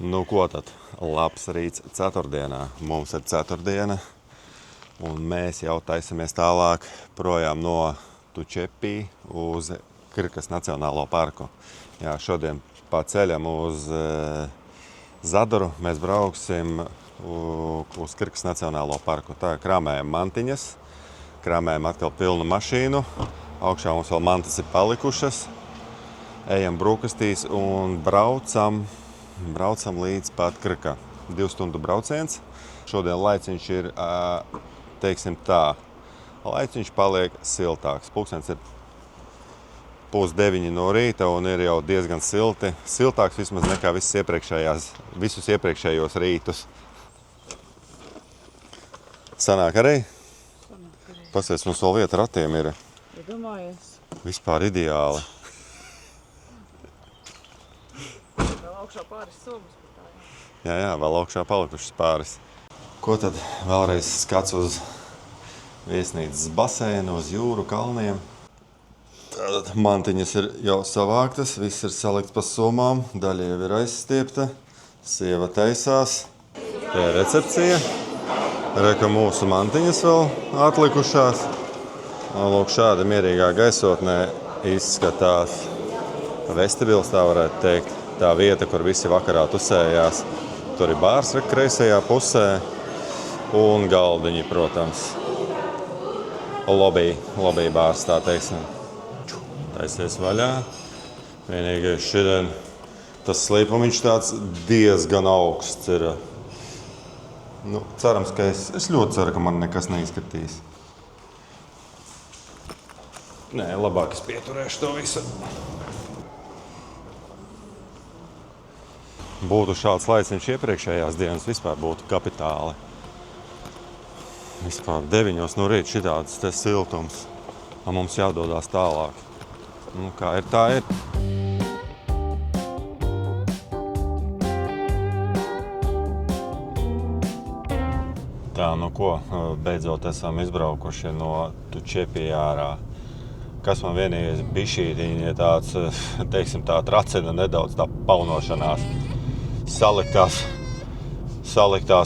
Nu, ko tad? Labs rīts ceturtdienā. Mums ir ceturtdiena, un mēs jau taisamies tālāk projām no Tučepī uz Kirkas Nacionālo parku. Jā, šodien pa ceļam uz Zaduru mēs brauksim uz Kirkas Nacionālo parku. Tā krāmējam mantiņas, krāmējam atkal pilnu mašīnu, augšā mums vēl mantas ir palikušas, ejam brokastīs un braucam līdz pat Kirka. 2 stundu brauciens. Šodien laiciņš ir, teiksim tā, laiciņš paliek siltāks. Pulkstens ir 8:30 no rīta un ir jau diezgan silti. Siltāks vismaz nekā visus iepriekšējos rītus. Sanāk arī? Pasies, mums vēl vieta ratiem ir. Iedomājies. Vispār ideāli. Vēl augšā pāris somas par tā, jā. Jā, vēl augšā palikušas pāris. Ko tad vēlreiz skats uz viesnīcas baseinu, uz jūru, kalniem. Tātad mantiņas ir jau savāktas, viss ir salikts pa somām, daļa jau ir aizstiepta, sieva taisās. Tā ir recepcija. Reka mūsu mantiņas vēl atlikušās. Lūk, šāda mierīgā gaisotnē izskatās vestibils, tā varētu teikt. Tā vieta, kur visi vakarā tusējās. Tur ir bārs kreisajā pusē un galdiņi, protams. Lobby bārs, tā teiksim. Taisies vaļā. Vienīgais šodien tas slīpumiņš tāds diezgan augsts ir. Nu, cerams, ka es ļoti ceru, ka man nekas neizskatīs. Nē, labāk es pieturēšu to visu. Būtu šāds laiciņš iepriekšējās dienas, vispār būtu kapitāli. Vispār 9 no rīta šitāds te siltums. Mums jādodās tālāk. Nu, kā ir, tā ir. Tā, nu ko, beidzot esam izbraukuši no Tučepī ārā. Kas man vienīgais bišķītiņi ir tāds, teiksim, tā tracina nedaudz tā paunošanās. Saliktās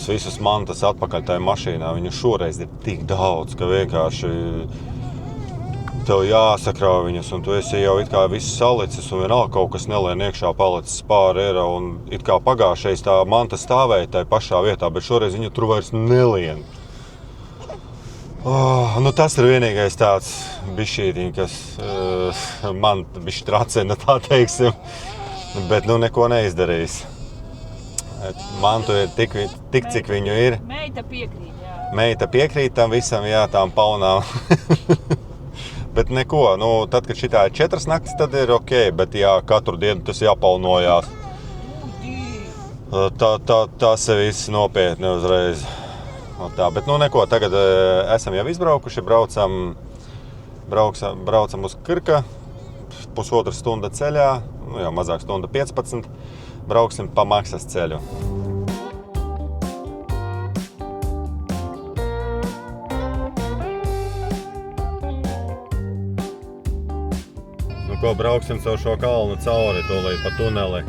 visas mantas atpakaļ tajā mašīnā. Viņu šoreiz ir tik daudz, ka vienkārši tev jāsakrāv viņas, un tu esi jau it kā viss salicis, un vienalga kaut kas nelien iekšā palicis pāri ir, un it kā pagājušais tā manta stāvēja tajā pašā vietā, bet šoreiz viņa tur vairs nelien. Nu tas ir vienīgais tāds bišķītiņ, kas man bišķi tracina, tā teiksim, bet nu neko neizdarīs. Mantu ir tik cik viņu ir. Meita piekrīt, jā. Meita piekrīt tam visam, jā, tām paunām. Bet neko, nu, tad, kad šitā ir 4 naktis, tad ir ok, bet jā, katru dienu tas jāpaunojās. Tas ir viss nopietni uzreiz. Tā, bet nu neko, tagad esam jau izbraukuši, braucam uz Kirka, 1,5 stunda ceļā, nu jau mazāk stunda 15, brauksim pa maksas ceļu. Nu ko, brauksim caur šo kalnu cauri, tūlīt pa tuneli.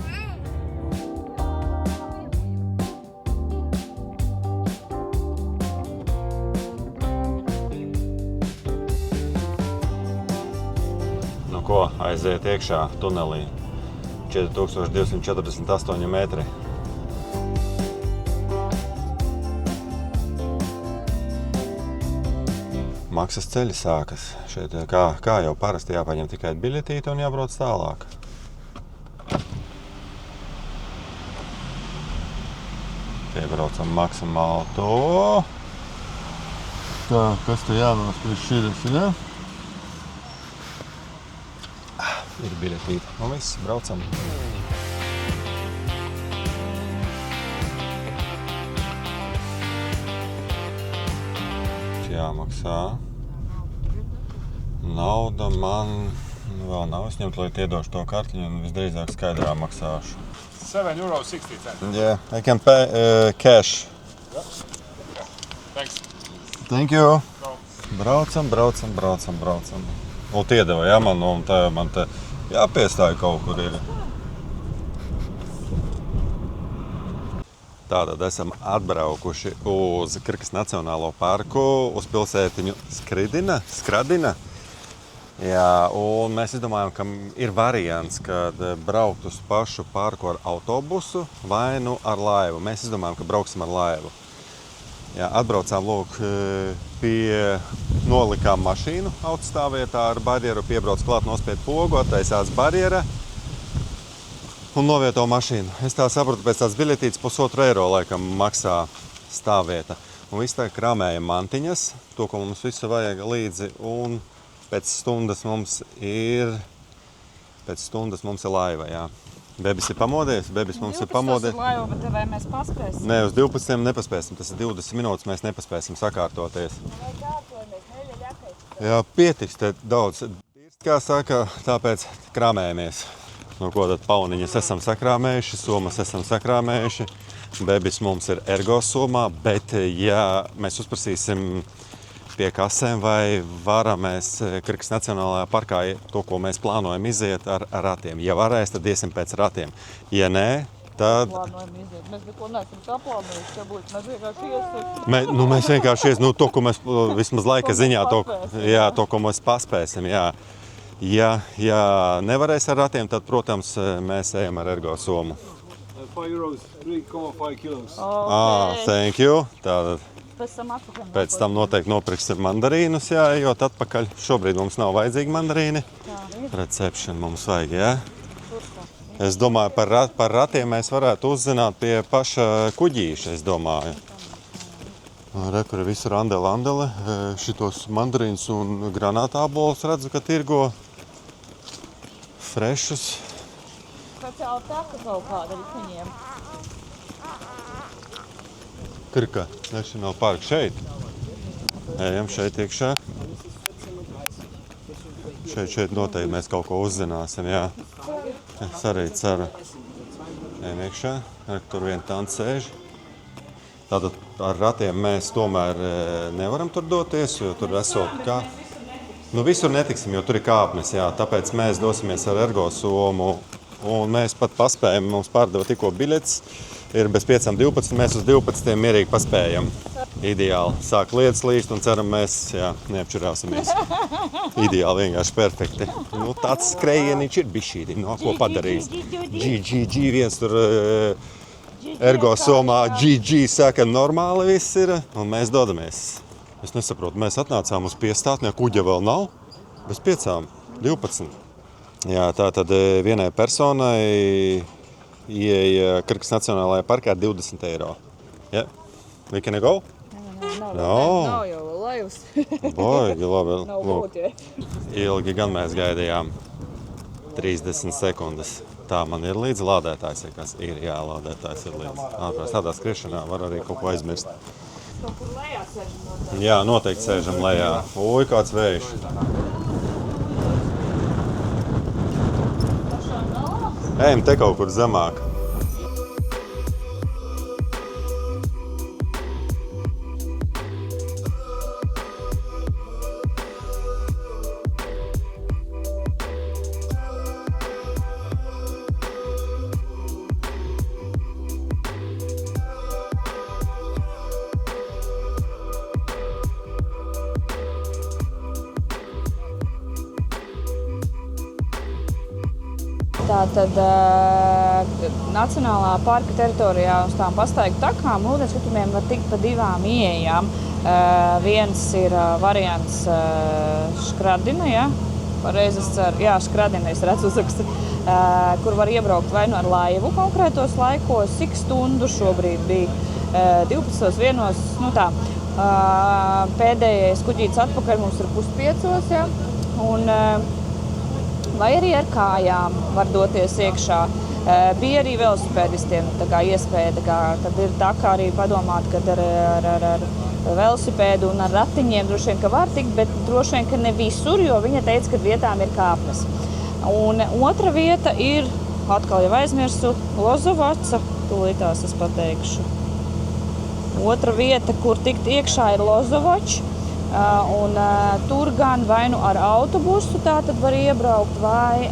Nu ko, aiziet iekšā tunelī. 4248 metri. Maksas ceļi sākas. Šeit kā jau parasti jāpaņem tikai biļetīti un jābrauc tālāk. Piebraucam maksimāli to. Tā, kas te jānospiež širas, ja? Ir biļetīti. Un viss, braucam. Jāmaksā. Nauda man vēl nav izņemta, lai iedošu to kartiņu un visdrīzāk skaidrā maksāšu. €7.60. Yeah, I can pay cash. Yeah. Thanks. Thank you. Braucam. Lūk, iedeva, jā, man te jāpiestāja kaut kur ir. Tātad esam atbraukuši uz Krkas Nacionālo parku, uz pilsētiņu Skradina. Jā, un mēs izdomājām, ka ir variants, kad braukt uz pašu parku ar autobusu vai nu ar laivu. Mēs izdomājām, ka brauksim ar laivu. Jā, atbraucām pie nolikām mašīnu autostāvvietā ar barjeru, piebrauc klāt, nospied pogu, attaisās barjera un novieto mašīnu. Es tā saprotu, pēc tās biļetītes €1,5 laikam maksā stāvvieta. Un viss tā krāmējam mantiņas, to, ko mums visu vajag līdzi, un pēc stundas mums ir laiva, jā. Bebis ir pamodies, mums ir pamodies. 12 laiva, bet vai mēs paspēsim? Nē, uz 12 nepaspēsim, tas ir 20 minūtes, mēs nepaspēsim sakārtoties. Vai kārtojamies, neļaļakai? Jā, pietiks te daudz. Kā saka, tāpēc krāmējamies. Nu, ko tad pauniņas esam sakrāmējuši, somas esam sakrāmējuši. Bebis mums ir ergo somā, bet ja mēs uzprasīsim pie kasēm, vai varam mēs Krkas Nacionālajā parkā to, ko mēs plānojam iziet ar ratiem. Ja varēs, tad iesim pēc ratiem. Ja nē, tad... Plānojam iziet. Mēs neko neesam saplānojuši, mēs vienkārši iesim. Mēs vienkārši to, ko mēs vismaz laika ziņā, to, ko mēs paspēsim, jā. Ja nevarēs ar ratiem, tad, protams, mēs ejam ar ergo somu. €5, 3,5 kilos. Thank you. Tātad pēc tam noteikti nopirksim mandarīnus, jā, ejot atpakaļ. Šobrīd mums nav vajadzīgi mandarīni. Reception mums vajag, jā. Es domāju, par ratiem mēs varētu uzzināt pie paša kuģīša, es domāju. Re, kur ir visu randele. Šitos mandarīnus un granātābolus redzu, ka tirgo frešus. Speciāli taka kaut kāda ar viņiem. Krka National Park šeit. Ejam šeit iekšā. Šeit noteikti mēs kaut ko uzzināsim, jā. Es arī ceru. Ejam iekšā. Tur vien tant sēž. Tātad ar ratiem mēs tomēr nevaram tur doties, jo tur esot kā. Nu, visur netiksim, jo tur ir kāpnes, jā. Tāpēc mēs dosimies ar ergo somu. Un mēs pat paspējam, mums pārdeva tikko biļetes. Ir bez 5:12, mēs uz 12 mierīgi paspējam. Ideāli. Sāk lietas līst un ceram, mēs neapčurāsimies. Ideāli, vienkārši perfekti. Nu, tāds skrejieniņš ir bišķīti, no ko padarījis. GG, viens tur ergo somā, GG saka, normāli viss ir, un mēs dodamies. Es nesaprotu, mēs atnācām uz piestātni, kuģa vēl nav, bez 5:12. Jā, tā tad vienai personai ieeja Krkas Nacionālajā parkā ar €20. Yeah? We can go? Nav jau laivas. Baigi, labi. Nav būt, ja. Ilgi gan mēs gaidījām 30 sekundes. Tā man ir līdz lādētājs, ja kas ir, jā, lādētājs ir līdz. Ārpēc tādā skriešanā var arī kaut ko aizmirst. Kaut kur lejā sēžam noteikti. Jā, noteikti sēžam lejā. Ui, kāds vējš. Ejam te kaut kur zemāk. Tātad Nacionālā parka teritorijā uz tām pastaigu takām ūdenskritumiem var tikt pa divām ieejām. Viens ir variants Skradina, ja? Pareizi es ceru. Jā, Skradina, es redzu uzrakstu, kur var iebraukt vai nu ar laivu konkrētos laikos, cik stundu šobrīd bija 12:01, nu tā. Pēdējais kuģītis atpakaļ mums ir 4:30, ja? Un vai arī ar kājām var doties iekšā. Bija arī velosipēdistiem iespēja, tad ir tā kā arī padomāt, kad ar velosipēdu un ar ratiņiem droši vien, ka var tikt, bet droši vien, ka ne visur, jo viņa teica, ka vietām ir kāpnes. Un otra vieta ir, atkal jau aizmirsu, Lozovaca, tūlītās es pateikšu. Otra vieta, kur tikt iekšā, ir Lozovačs. Un tur gan vai nu ar autobusu tā tad var iebraukt, vai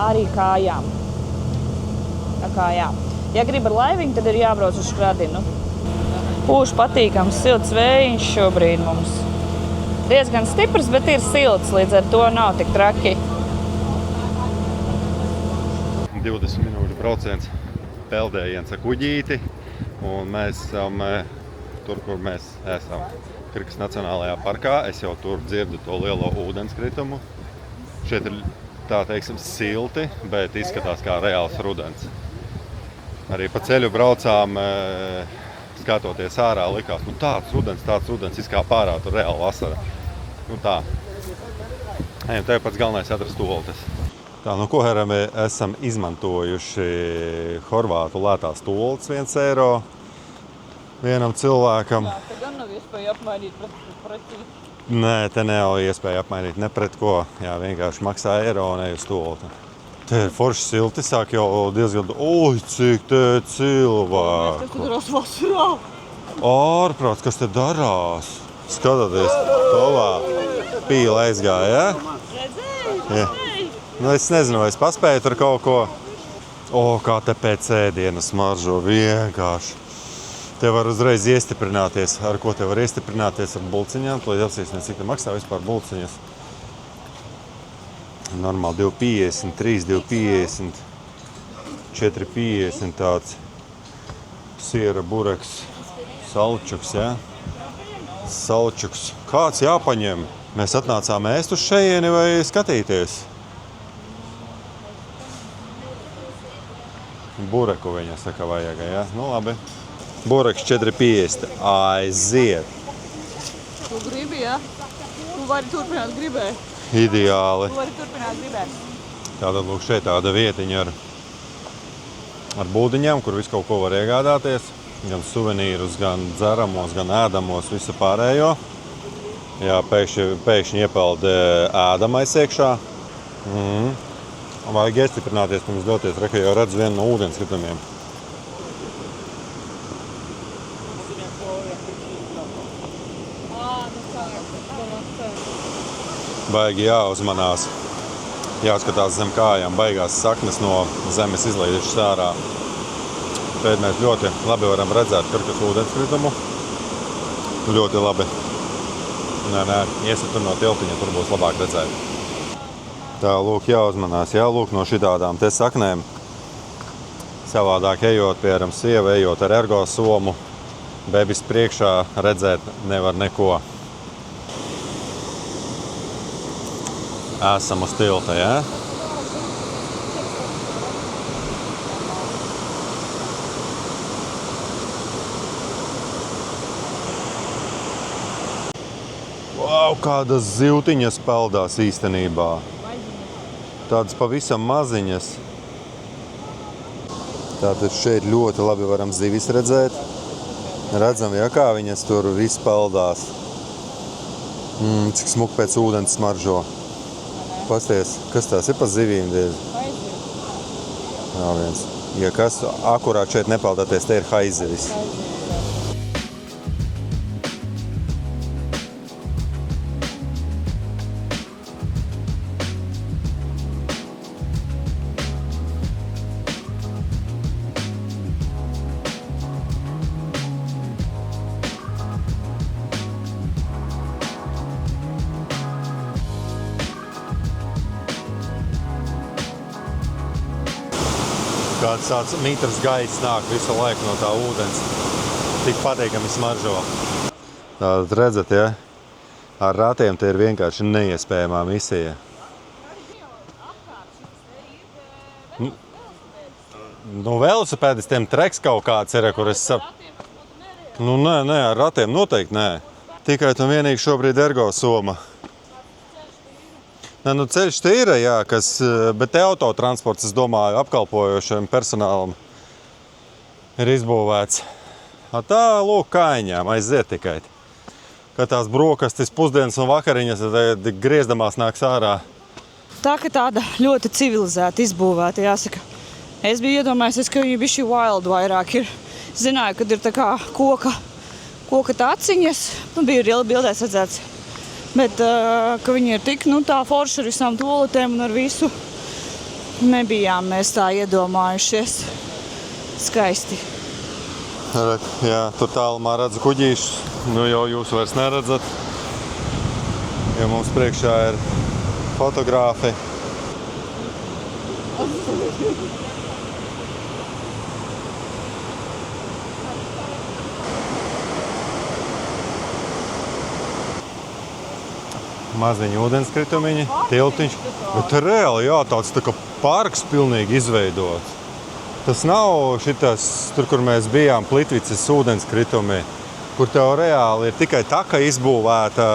arī kājām. Tā kā jā. Ja grib ar laiviņu, tad ir jābrauc uz Skradinu. Pūš patīkams, silts vējiņš šobrīd mums. Diezgan stiprs, bet ir silts, līdz ar to nav tik traki. 20 minūšu brauciens, peldējiens ar kuģīti, un mēs esam tur, kur mēs esam Kirkas Nacionālajā parkā. Es jau tur dzirdu to lielo ūdenskritumu. Šeit ir, tā teiksim, silti, bet izskatās kā reāls rudens. Arī pa ceļu braucām, skatoties ārā, likās, tāds rudens, izkā pārā, tur reāli vasara. Tā. Ejam, tev pats galvenais atrast toltes. Tā, ko Herami esam izmantojuši horvātu lētās toltes 1 eiro vienam cilvēkam. Te gan nav iespēja apmainīt pret. Nē, te nav iespēja apmainīt ne pret ko. Jā, vienkārši maksā eiro un ej uz tolti. Te ir forši silti, sāk jau diezgan... Oi, cik te cilvēku! Kas te darās vasarā? Ārprāts, kas te darās? Skatoties, tolā pīla aizgāja, ja? Redzēji? Es nezinu, vai es paspēju tur kaut ko. Kā te pēc ēdiena smaržo, vienkārši. Te var uzreiz iestiprināties. Ar ko te var iestiprināties? Ar bulciņām. To jāapsīsnē, cik te maksā vispār bulciņas. Normāli 2,50, 3, 2,50, 4,50 tāds siera bureks, salčuks, ja? Salčuks. Kāds jāpaņem? Mēs atnācām ēst uz šejieni vai skatīties? Bureku viņa saka vajag, ja? Labi. Bureks 4,50. Aiziet. Tu gribi, ja? Tu vari turpināt gribēt. Ideāli. Tu vari turpināt gribēt. Tātad, lūk, šeit tāda vietiņa ar būdiņām, kur visu kaut ko var iegādāties. Gan suvenīrus, gan dzeramos, gan ēdamos, visu pārējo. Jā, pēkšņi iepeld ēdamais iekšā. Vajag iestiprināties, pirms doties. Reku jau redz vienu no ūdenskritumiem. Baigi jāuzmanās. Jāskatās zem kājām. Baigās saknes no zemes izlaidušas ārā. Šeit mēs ļoti labi varam redzēt Kirkas ūdenskritumu. Ļoti labi. Nē, iesit tur no tiltiņa, tur būs labāk redzēt. Tā, lūk, jāuzmanās. Jā, lūk, no šitādām te saknēm. Savādāk ejot, piemēram, sieva, ejot ar ergo somu, bebis priekšā redzēt nevar neko. Esam uz tilta, jā? Wow, kādas zivtiņas peldās īstenībā. Tādas pavisam maziņas. Tātad šeit ļoti labi varam zivis redzēt. Redzam, ja, kā viņas tur viss peldās. Cik smuk pēc ūdens smaržo. Pasties, kas tās ir pa zivīm? Jā, viens. Ja kas akurāt šeit nepeldāties, te ir haizivis. Kāds tāds mitrs gaiss nāk visu laiku no tā ūdens. Tik patīkami smaržo. Tātad redzat, ja? Ar ratiem te ir vienkārši neiespējamā misija. Velosipēdistiem treks kaut kāds ir, kur es nē, ar ratiem noteikti nē. Tikai un vienīgi šobrīd ergo soma. Ceļš te ir, jā, bet te autotransports, es domāju, apkalpojošiem personālam ir izbūvēts. Tā, lūk, kājiņām aiziet tikai. Kad tās brokastis, pusdienas un vakariņas griezdamās nāks ārā. Tā, ka tāda ļoti civilizēta izbūvēta, jāsaka. Es biju iedomājies, ka viņi bišķi wild vairāk ir. Zināju, kad ir tā kā koka taciņas, bija bildēs redzēts. Bet, ka viņi ir tik, tā forši ar visām toaletēm un ar visu, nebijām mēs tā iedomājušies. Skaisti. Jā, tur tālumā redzu kuģīšus. Nu jau jūs vairs neredzat, jo mums priekšā ir fotogrāfi. Maziņi ūdenskritumiņi, tiltiņš. Bet reāli, jā, tāds tā kā parks pilnīgi izveidots. Tas nav šitas, tur, kur mēs bijām, Plitvicas ūdenskritumi, kur tev reāli ir tikai taka izbūvēta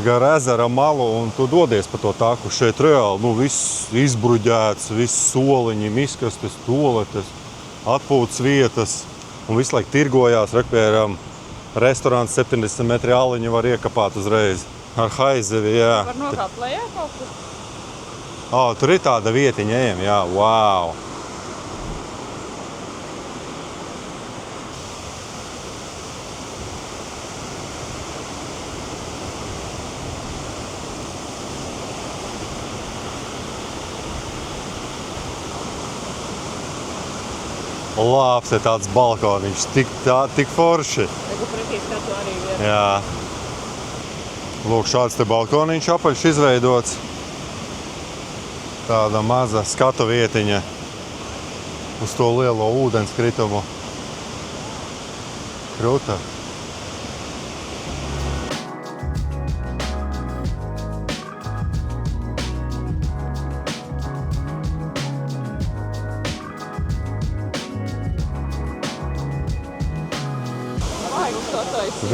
gar ezera malu un tu dodies pa to taku. Šeit reāli, nu, viss izbruģēts, viss soliņi, miskastes, toaletes, atpūtas vietas un visu laiku tirgojās, piemēram, restorāns 70 metri aliņu var iekapāt uzreiz. Ar haizevi, jā. Var nokāpt lejā kaut kur? Tur ir tāda vietiņa, ejam, jā, wow. Labs ir tāds balkoniņš, tik forši. Tegu pretī skatu arī vieta. Jā. Lūk, šāds te balkoniņš apaļš izveidots. Tāda maza skatu vietiņa uz to lielo ūdenskritumu. Kruta.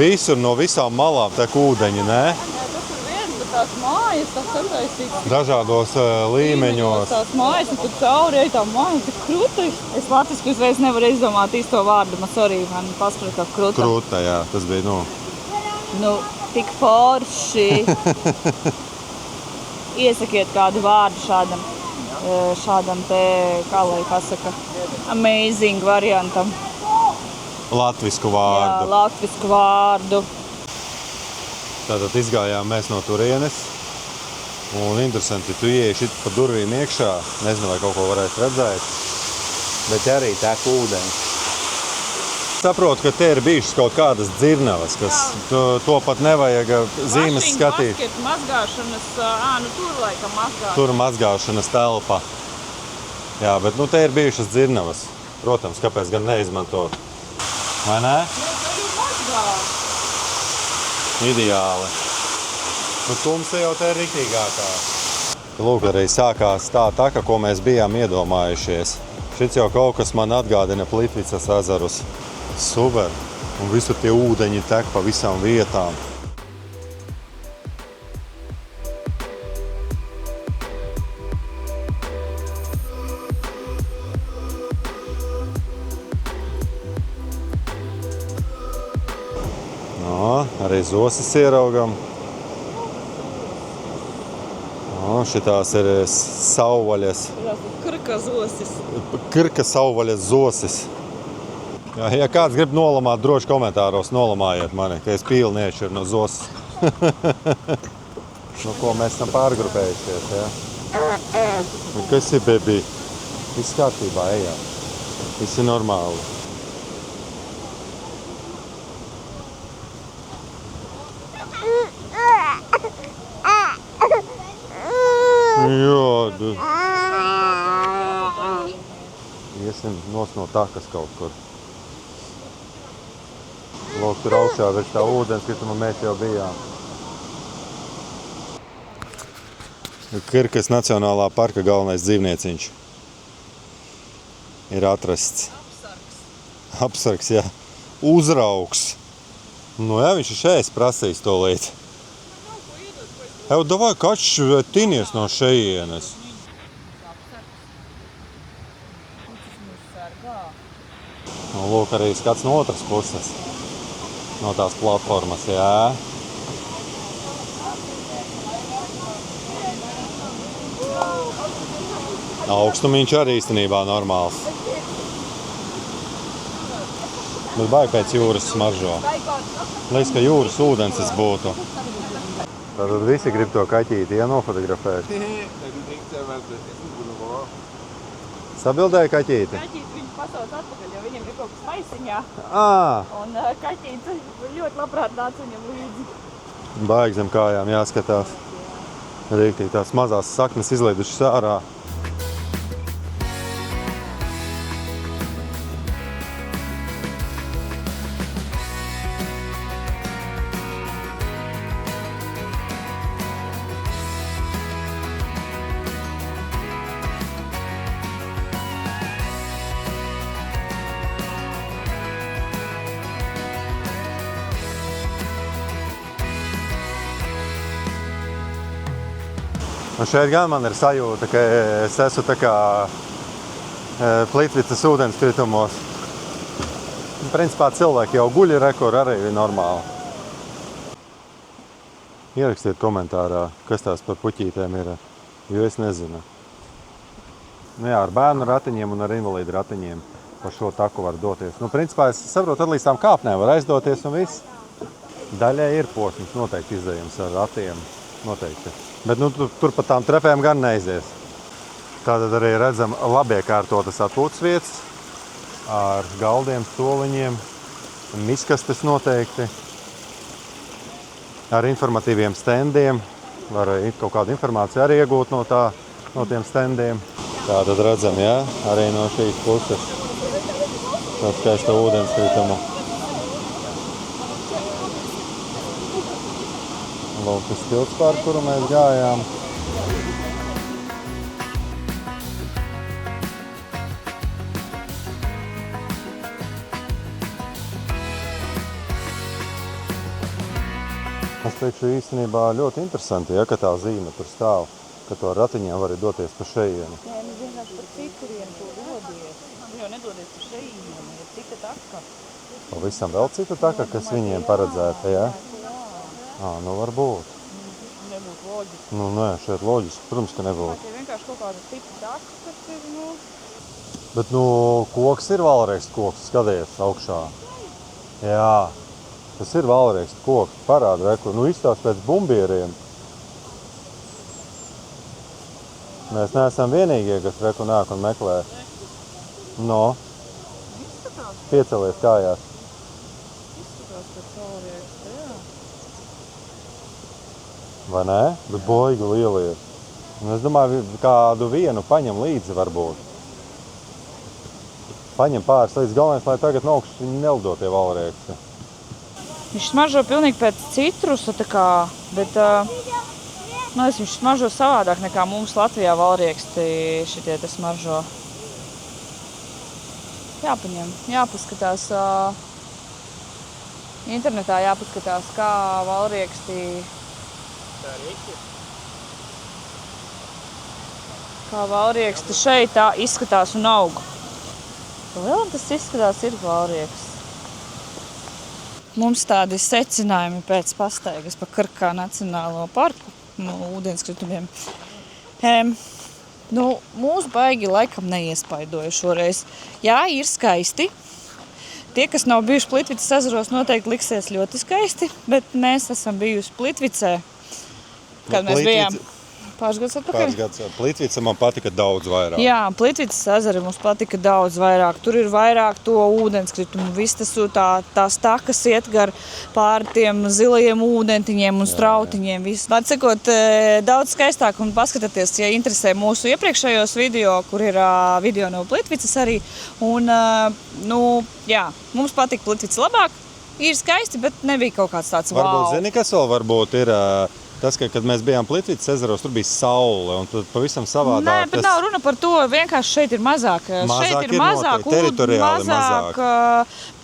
Visur no visām malām tek ūdeņi, ne? Nē, tas ir viens, bet tās mājas, tas sataisīts. Dažādos līmeņos. Tās mājas, un tur cauri ej tā māja, tik kruta. Es latviski uzreiz nevaru izdomāt īsto vārdu, man sorry, man paskatīt kā kruta. Kruta, jā, tas bija, Nu, tik forši. Iesakiet kādu vārdu šādam te, kā lai pasaka, amazing variantam. Latvisku Jā, vārdu. latvisku vārdu. Tātad izgājām mēs no turienes. Un interesanti, tu ieeji šit pa durvīm iekšā. Nezinu, vai kaut ko varēs redzēt. Bet arī tek ūdeni. Saprotu, ka te ir bijušas kaut kādas dzirnavas, kas to pat nevajag zīmes skatīt. Mašīnu mazgāšanas, nu tur laikam mazgāšanas. Tur mazgāšanas telpa. Jā, bet nu te ir bijušas dzirnavas. Protams, kāpēc gan neizmantot. Vai nē? Ideāli. Nu, tumsa jau te ir riktīgākā. Lūk, arī sākās tā taka, ko mēs bijām iedomājušies. Šits jau kaut kas man atgādina Plitvicas ezerus. Super. Un visur tie ūdeņi tek pa visām vietām. Arī zosis ieraugam. Šitās ir sauvaļas. Krka zosis. Krka sauvaļas zosis. Ja kāds grib nolamāt, droši komentāros nolamājiet mani, ka es pilni iešķiru no zosis. Nu, ko mēs esam pārgrupējušies, ja? Kas ir, baby? Viss kārtībā, ejam. Viss ir normāli. Jā, iesim nos no takas kaut kur. Lūk, tur augšā virs tā ūdenskrituma mēs jau bijām. Kirkas Nacionālā parka galvenais dzīvnieciņš ir atrasts. Apsargs, jā. Uzraugs. Nu jā, viņš ir šeit prasījis to līdzi. Evo, davai, kač tinies no šejienes. Nu, lūk, arī skats no otras puses. No tās platformas, jā. Augstumiņš arī īstenībā normāls. Bet baigi pēc jūras smaržo. Liekas, ka jūras ūdens es būtu. Tātad visi grib to kaķīti, ja nofotografēt. Sabildēja kaķīti? Kaķītis viņu pasauc atpakaļ, jo viņam ir kaut kas maisiņā. Un kaķītis ļoti labprāt nāca viņam līdzi. Baigi zem kājām jāskatās. Rīktīgi tās mazās saknes izlaidušas ārā. Un šeit gan man ir sajūta, ka es esmu tā kā Plitvicas ūdenskritumos. Principā cilvēki jau guļ rekur arī ir normāli. Ierakstiet komentārā, kas tās par puķītēm ir, jo es nezinu. Nu jā, ar bērnu ratiņiem un ar invalīdu ratiņiem pa šo taku var doties. Nu, principā es saprotu, tad līdz tām kāpnēm var aizdoties un viss. Daļai ir posms noteikti izdējums ar ratiem, noteikti. Bet nu, tur pa tām trepēm gan neizies. Tātad arī redzam labiekārtotas atpūtas vietas ar galdiem, stoliņiem, miskastes noteikti, ar informatīviem stendiem. Var kaut kādu informāciju arī iegūt no tiem stendiem. Tātad redzam, jā, arī no šīs puses tādu skaisto ūdenskritumu. Lūk, tas tilts, pār kuru mēs gājām. Es teikšu īstenībā ļoti interesanti, ja, ka tā zīme tur stāv, ka to ratiņiem var doties pa šejienu. Nē, nu vienkārši par citurienu to dodies. Nu jau nedodies par šejienu, ir cita taka. Pavisam vēl cita taka, kas viņiem paredzēta, ja? Nu varbūt. Nebūtu loģiski. Nu nē, šeit loģiski, protams, ka nebūtu. Tā ir vienkārši kaut kāda tipa taka, kas ir, nu... Bet, nu, koks ir valriekstu koks, skaties augšā. Jā, tas ir valriekstu koks, parāda reku. Nu, izstās pēc bumbieriem. Mēs neesam vienīgie, kas reku nāk un meklē. No. Piecelies kājās. Izskatās pēc valrieksta, jā. Vai nē? Bet boigi lieli ir. Un es domāju, kādu vienu paņem līdzi varbūt. Paņem pāris līdz galvenais, lai tagad no augšas viņi nelido tie valrieksti. Viņš smaržo pilnīgi pēc citrusa, tā kā, bet viņš smaržo savādāk nekā mums Latvijā valrieksti šitie te smaržo. Jāpaņem, jāpaskatās, internetā jāpaskatās, kā valrieksti, šeit tā izskatās un aug. Vēl tas izskatās ir valrieksts. Mums tādi secinājumi pēc pastaigas pa Krkā Nacionālo parku, ūdenskritumiem. Mūs baigi laikam neiespaidoja šoreiz. Jā, ir skaisti. Tie, kas nav bijuši Plitvicas ezeros, noteikti liksies ļoti skaisti, bet mēs esam bijusi Plitvicē, kad mēs bijām pāris gadus atpakaļ. Plitvica man patika daudz vairāk. Jā, Plitvicas ezeri mums patika daudz vairāk. Tur ir vairāk to ūdenskritumu. Viss tas tās takas iet gar pār tiem zilajiem ūdentiņiem un strautiņiem. Var sakot, daudz skaistāk un paskatieties, ja interesē mūsu iepriekšējos video, kur ir video no Plitvicas arī. Un, mums patika Plitvica labāk. Ir skaisti, bet nebija kaut kāds tāds Varbūt, zini, kas vēl varbūt ir... Tas, ka, kad mēs bijām Plitvicas ezeros, tur bija saule, un tad pavisam savādāk. Nē, bet nav runa par to, vienkārši šeit ir mazāk. Šeit ir mazāk, teritoriāli mazāk.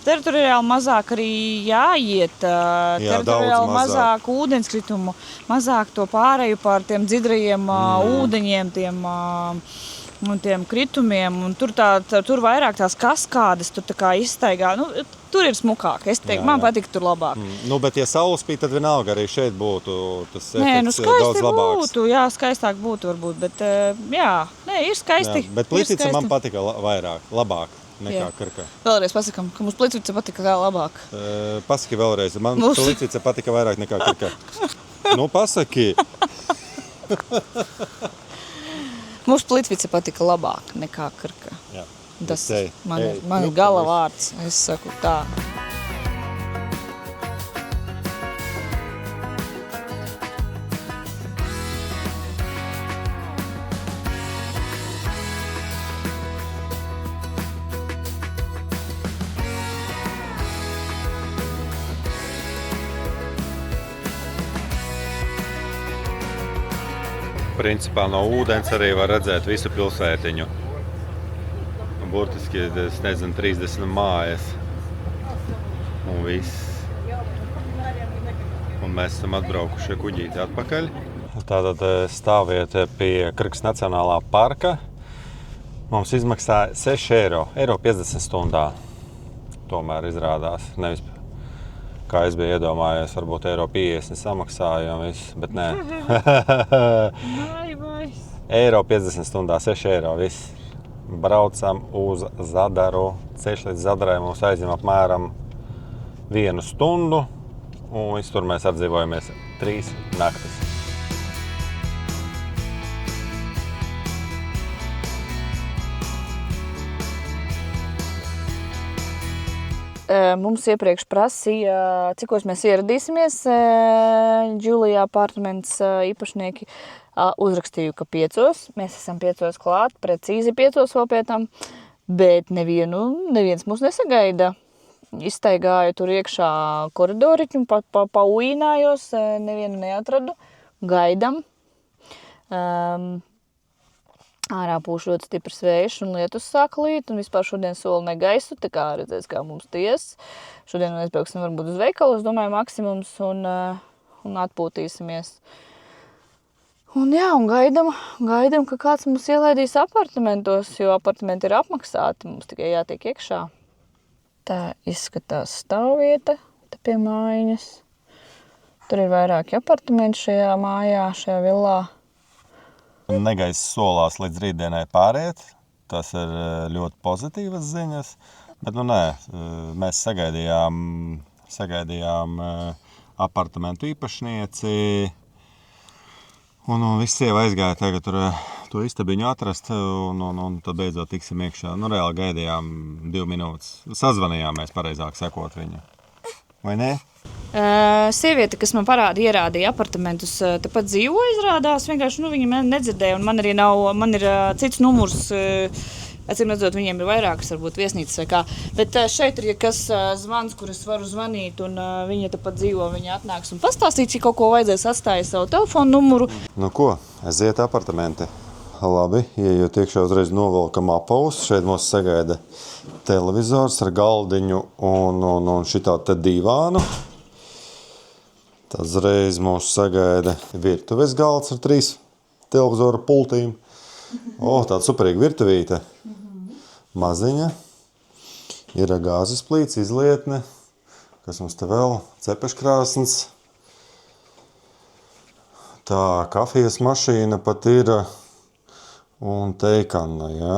Teritoriāli mazāk arī jāiet, teritoriāli mazāk ūdenskritumu, mazāk to pāreju pār tiem dzidrajiem ūdeņiem, tiem kritumiem, un tur vairāk tās kaskādes, tur tā kā izstaigā. Tur ir smukāk, es teiktu, man patīk tur labāk. Bet ja saules spīd, tad vienalga arī šeit būtu tas efekts daudz labāks. Skaistāk būtu varbūt, bet ir skaisti. Jā, bet Plitvica man patika labāk nekā Krkā. Vēlreiz pasakam, ka mums Plitvica patika labāk. Pasaki vēlreiz, man Plitvica patika vairāk nekā Krkā. Pasaki! Mums plitvice patika labāk nekā krka. Jā. Tas Ej, man ej, ir nu, gala viss. vārds, es saku tā. Principā no ūdens arī var redzēt visu pilsētiņu. Burtiski, es nezinu, 30 mājas. Un viss. Un mēs esam atbraukuši kuģīti atpakaļ. Tātad stāviet pie Krkas Nacionālā parka. Mums izmaksāja 6 eiro, 1,50 stundā. Tomēr izrādās. Nevis, kā es biju iedomājies, varbūt 1,50 samaksāju un viss, bet nē. Eiro 50 stundā, 6 eiro, viss. Braucam uz Zadaru. Ceļš līdz Zadarai mums aizņem apmēram 1 stundu. Un viss tur mēs atdzīvojamies 3 naktis. Mums iepriekš prasīja, cikos mēs ieradīsimies. Julia apartaments īpašnieki uzrakstīju, ka 5. Mēs esam 5 klāt, precīzi 5 vēl pie tam, bet neviens mūs nesagaida. Izstaigāju tur iekšā koridoriķu un pauīnājos, nevienu neatradu. Gaidam. Ārā pūš ļoti stiprs vējš un lietus sāk līt, un vispār šodien soli negaisu, tā kā redzēs, kā mums ties. Šodien mēs brauksim varbūt uz veikalu, es domāju, maksimums, un atpūtīsimies. Un jā, un gaidam, ka kāds mums ielaidīs apartamentos, jo apartamenti ir apmaksāti, mums tikai jātiek iekšā. Tā izskatās stāvvieta, te pie mājiņas. Tur ir vairāki apartamenti šajā mājā, šajā villā. Negaiss solās līdz rītdienai pāriet. Tas ir ļoti pozitīvas ziņas. Bet mēs sagaidījām apartamentu īpašnieci. Un viss sieva aizgāja tagad tur to istabiņu atrast. Un tad beidzot tiksim iekšā. Reāli gaidījām 2 minūtes. Sazvanījāmies, pareizāk sakot, viņu. Vai ne? Sieviete, kas man ierādīja apartamentus, tepat dzīvo, izrādās. Vienkārši viņa nedzirdēja, un man ir cits numurs. Acīm redzot, viņiem ir vairākas, varbūt viesnīcas vai kā. Bet šeit ir kas zvans, kur es varu zvanīt, un viņa tepat dzīvo, viņa atnāks un pastāstīs, ja kaut ko vajadzēs, atstāja savu telefonu numuru. Nu ko, aiziet apartamenti. Labi, ieejot iekšā uzreiz novelkam apaus. Šeit mūs sagaida televizors ar galdiņu un šitā te divānu. Tad uzreiz mūs sagaida virtuves galds ar 3 televizoru pultīm. Tāda superīga virtuvīte. Maziņa. Ir gāzes plīts, izlietne. Kas mums te vēl? Cepeškrāsns. Tā kafijas mašīna pat ir un teikanna, jā.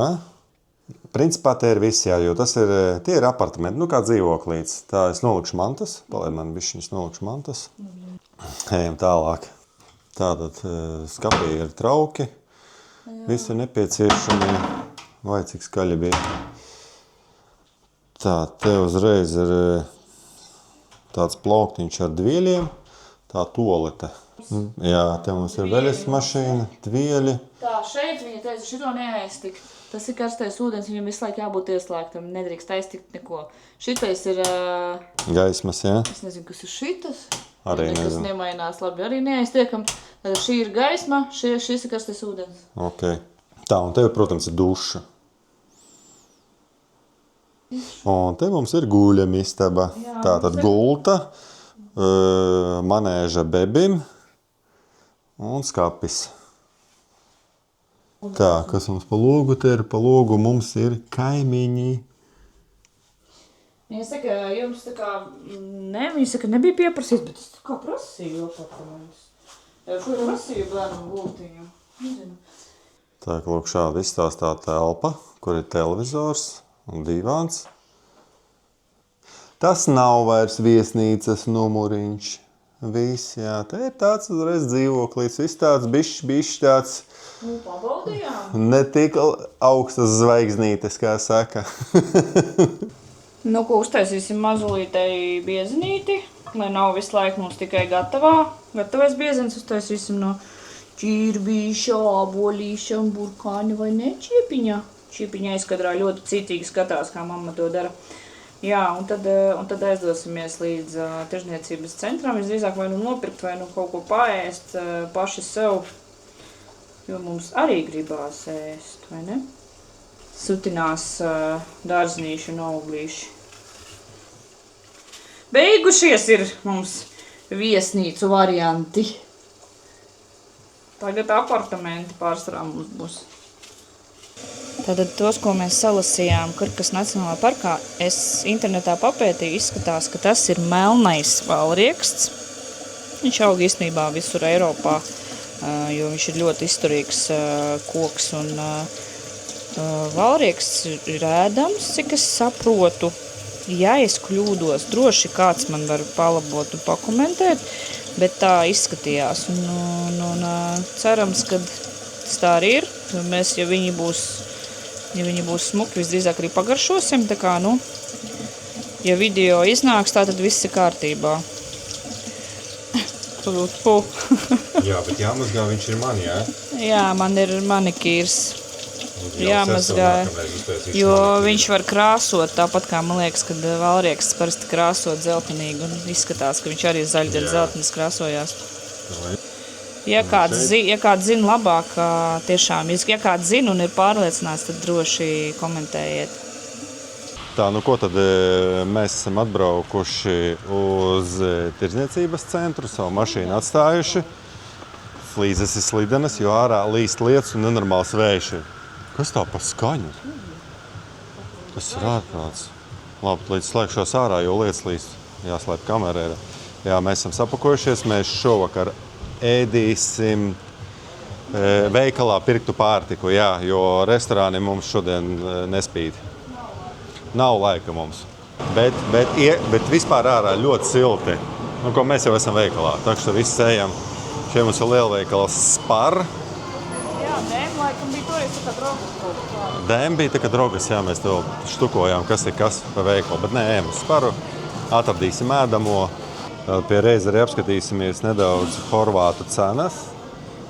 Principā te ir viss, jā, jo tie ir apartamenti, kā dzīvoklīts. Tā es nolikšu mantas, palaid man bišķiņas nolikšu mantas. Ejam tālāk. Tātad skapī ir trauki, visi nepieciešami, vai cik skaļi bija. Tā, te uzreiz ir tāds plauktiņš ar dvieļiem, tā tolete. Jā, te mums ir veļas mašīna, dvieļi. Tā, šeit viņa teica, šito neaiztikt. Tas ir karstais ūdens, viņam visu laiku jābūt ieslēgtam, nedrīkst aiztikt neko. Šitais ir... Gaismas, jā? Es nezinu, kas ir šitas. Arī nezinu. Kas nemainās, labi, arī neaiztiekam. Šī ir gaisma, šis ir karstais ūdens. Ok. Tā, un tev, protams, ir duša. Un te mums ir guļamistaba. Tātad gulta, manēža bebim un skapis. Tā, kas mums pa logu te ir? Pa logu mums ir kaimiņi. Viņa saka, jums tā kā, viņa saka, nebija pieprasīts, bet es tā kā prasīju apartamentus. Ko ir prasīju bērnu gultiņu? Nezinu. Tā, ka lūk, šādi izstāstā telpa, kur ir televizors un divāns. Tas nav vairs viesnīcas numuriņš. Viss, jā. Te ir tāds uzreiz dzīvoklīts, viss tāds bišķi tāds Pabaudījām. ne tik augstas zvaigznītes, kā saka. Nu, ko uztaisīsim mazulītei biezenīti, lai nav visu laiku mums tikai gatavais biezens, uztaisīsim no ķirbīša, ābolīša un burkāņa vai ne čiepiņā. Čiepiņā izskatā ļoti citīgi skatās, kā mamma to dara. Jā, un tad aizdosimies līdz tirzniecības centram. Visdrīzāk vai nu nopirkt, vai nu kaut ko paēst paši sev, jo mums arī gribās ēst, vai ne? Sutinās dārznīši un auglīši. Beigušies ir mums viesnīcu varianti. Tagad apartamenti pārsvarā mums būs. Tātad tos, ko mēs salasījām Kirkas Nacionālajā parkā, es internetā papētīju, izskatās, ka tas ir melnais valrieksts. Viņš aug īstenībā visur Eiropā, jo viņš ir ļoti izturīgs koks un valrieksts ir ēdams, cik es saprotu. Ja es kļūdos, droši kāds man var palabot un pakomentēt, bet tā izskatījās. Un cerams, ka tas tā arī ir. Mēs, ja viņi būs smuki, visdrīzāk arī pagaršosim. Tā kā, ja video iznāks, tā tad viss ir kārtībā. Jā, bet jāmazgā viņš ir man, jā? Jā, man ir manikīrs. Jāmazgā, jo viņš var krāsot tāpat kā, man liekas, kad valrieksts parasti krāsot zeltenīgi un izskatās, ka viņš arī zaļi ar zeltenis krāsojās. Ja kāds zina labāk, tiešām, ja kāds zina un ir pārliecināts, tad droši komentējiet. Tā, ko tad mēs esam atbraukuši uz tirdzniecības centru, savu mašīnu atstājuši. Flīzes ir slidenas, jo ārā līst lietus un nenormāls vējš ir. Kas tā pa skaņu? Tas ir ārprāts. Labi, līdz slēgšos ārā, jo lietas līst. Jāslēp kamerā. Jā, mēs esam sapakojušies. Mēs šovakar ēdīsim veikalā pirktu pārtiku, jā, jo restorāni mums šodien nespīd. Nav laika mums. Bet vispār ārā ļoti silti. Ko mēs jau esam veikalā. Tā kā viss ejam. Šeit mums ir lielveikals Spar. Dēm laikam bija toreiz tā kā drogas. Dēm bija tā kā drogas, jā, mēs to štukojām, kas ir kas pa veikalu. Bet nē, ejam uz Sparu, atradīsim ēdamo. Pie reiz arī apskatīsimies nedaudz horvātu cenas.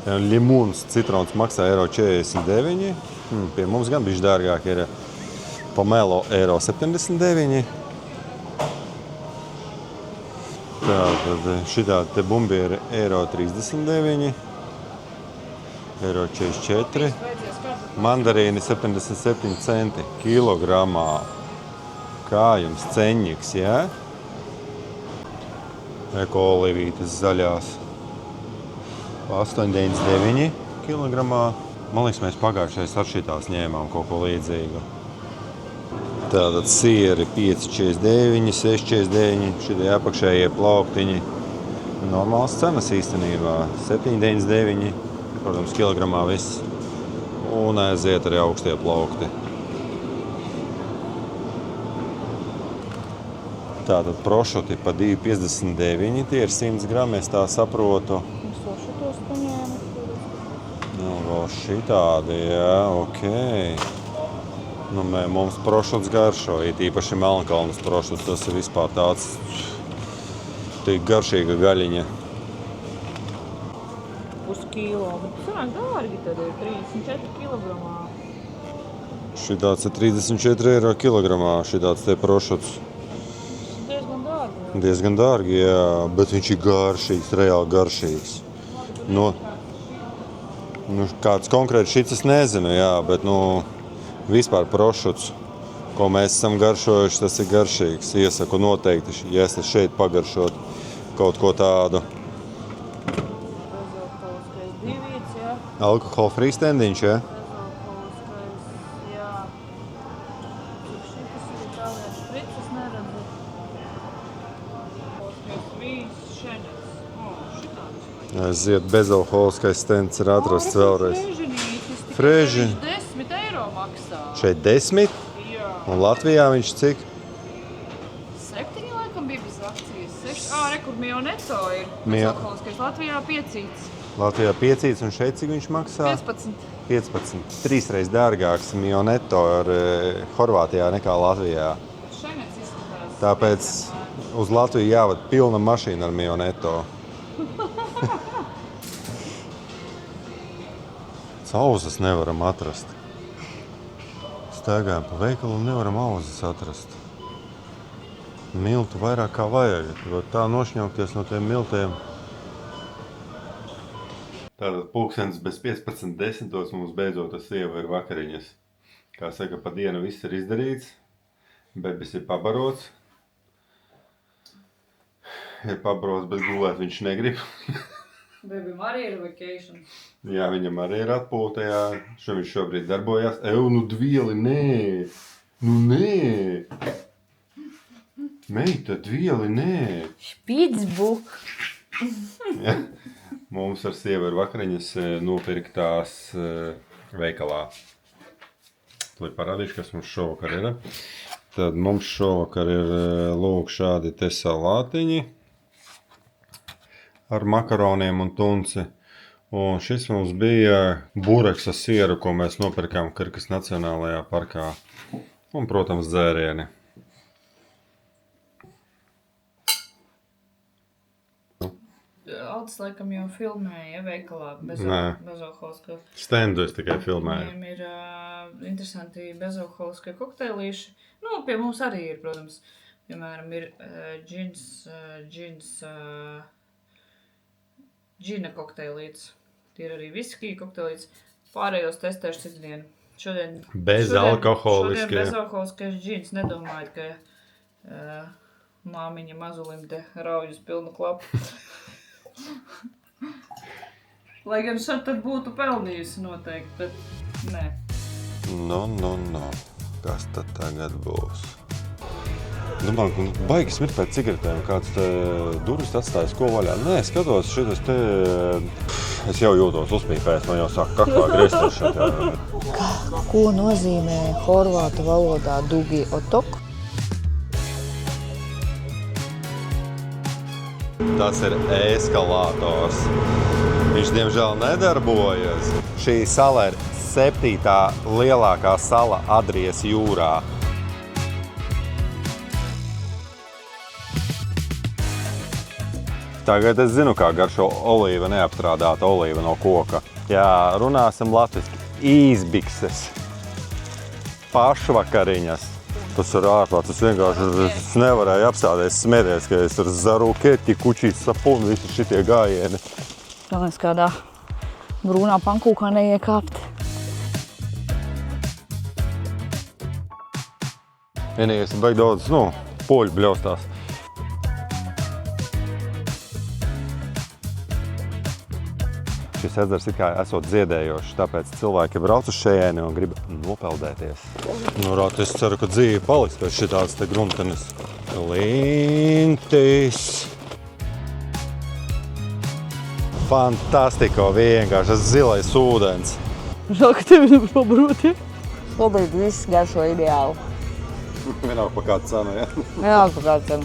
Limuns, citrons maksā €49. Pie mums gan bišķi dārgāk ir pomelo €79. Tātad šitā te bumbi ir €39. €44. Mandarīni 77 centi kilogramā. Kā jums ceņģiks, jā? Eko olīvītes zaļās. 8,99 kilogramā. Man liekas, mēs pagājušais ar šitās ņēmām kaut ko līdzīgu. Tātad sieri 5,49, 6,49, šitie apakšējie plauktiņi. Normāls cenas īstenībā. 7,99. Protams, kilogramā viss. Un aiziet arī augstie plaukti. Tātad prošuti pa 2,59. Tie ir 100 grami, es tā saprotu. Es vēl šitos paņēmu. Vēl šitādi, jā, ok. Mums prošuts garšo, it īpaši Melnkalnes prošuts. Tas ir vispār tāds tik garšīga gaļiņa. Kilo, bet sanāk dārgi tad ir 34 kilogramā. Šitāds ir 34 € kilogramā, šitāds te prošuts. Diezgan dārgi. Diezgan dārgi, jā, bet viņš ir garšīgs, reāli garšīgs. Kāds konkrēti šits es nezinu, jā, bet vispār prošuts, ko mēs esam garšojuši, tas ir garšīgs. Iesaku noteikti, ja esat šeit pagaršot kaut ko tādu. Alkohola free standiņš, jā? Bezalkoholiskais, jā. Šitas ir tālēt šprices neredzu. Alkoholiskais vīns, šeņets. Šitāds. Aiziet, bezalkoholiskais stends ir atrasts vēlreiz. Freži. 10 eiro maksā. Šeit 10? Jā. Un Latvijā viņš cik? 7 laikam bija bez akcijas. Rekur Mioneto ir. Bezalkoholiskais Latvijā 5. Latvijā 5 un šeit cik viņš maksā? 15. 15. 3 reizes dārgāks Mioneto ir Horvātijā nekā Latvijā. Šemets izskatās. Tāpēc uz Latviju jāvada pilna mašīna ar Mioneto. Auzas nevaram atrast. Staigājam pa veikalu un nevaram auzas atrast. Miltu vairāk kā vajag, jo tā nošņaukties no tiem miltiem. Tātad pulkstenis bez 15:10 mums beidzot ar sievu ir vakariņas. Kā saka, pa dienu viss ir izdarīts, bebis ir pabarots. Ir pabarots, bet gulēt viņš negrib. Bebim arī ir vacation. Jā, viņam arī ir atpūta, jā. Viņš šobrīd darbojās. Nu dvieli, nē! Nu nē! Meita, dvieli, nē! Špicbuk. Ja. Mums ar sievu ir vakariņas nopirktās veikalā. Tūlīt parādīšu, kas mums šovakar ir. Tad mums šovakar ir lūk šādi te salātiņi ar makaroniem un tunci. Un šis mums bija bureks ar sieru, ko mēs nopirkām Kirkas Nacionālajā parkā. Un, protams, dzērieni. Aldis laikam jau filmēja veikalā bezalkoholiskā. Stendu es tikai filmēju. Viņiem ir interesanti bezalkoholiskie kokteilīši. Nu, pie mums arī ir, protams. Piemēram, ir džina kokteilīts. Tie ir arī viskija kokteilīts. Pārējos testēšu citdien. Šodien bezalkoholiskais džins. Nedomājiet, ka māmiņa mazulim te raujas pilnu klapu. Lai gan šeit tad būtu pelnījusi noteikti, bet nē. No. Kas tad tagad būs? Domāju, ka baigi smirt pēc cigaretēm, kāds te durvis atstājas ko vaļā. Nē, skatos, šitas te... Es jau jūtos uzpīpējis, man jau sāk kaklā griezties šeit. Ko nozīmē horvātu valodā dugi otok? Tas ir eskalators. Viņš, diemžēl, nedarbojas. Šī sala ir 7. lielākā sala Adrijas jūrā. Tagad es zinu, kā garšo olīva, neapstrādāta olīva no koka. Jā, runāsim latviski. Īzbikses. Pašvakariņas. Tas ir ārprāts. Es vienkārši nevarēju apstādēs smieties, ka es ar zaruketi, kučīs, sapuni, visi šitie gājieni. Galvenais kādā brūnā pankūkā neiekāpt. Vienīgais ir baigi daudz, poļu bļaustās. Šis ezers ir kā esot ziedējošs, tāpēc cilvēki brauc uz šejieni un grib nopeldēties. Es ceru, ka dzīve paliks pēc šitādas te gruntenes. Lintis! Fantastiko, vienkārši zilais ūdens. Žēl, ka tevi nevar pabarot, ja? Šobrīd viss garšo ideāli. Vienalga pa kādu cenu, ja? Vienalga pa kādu cenu.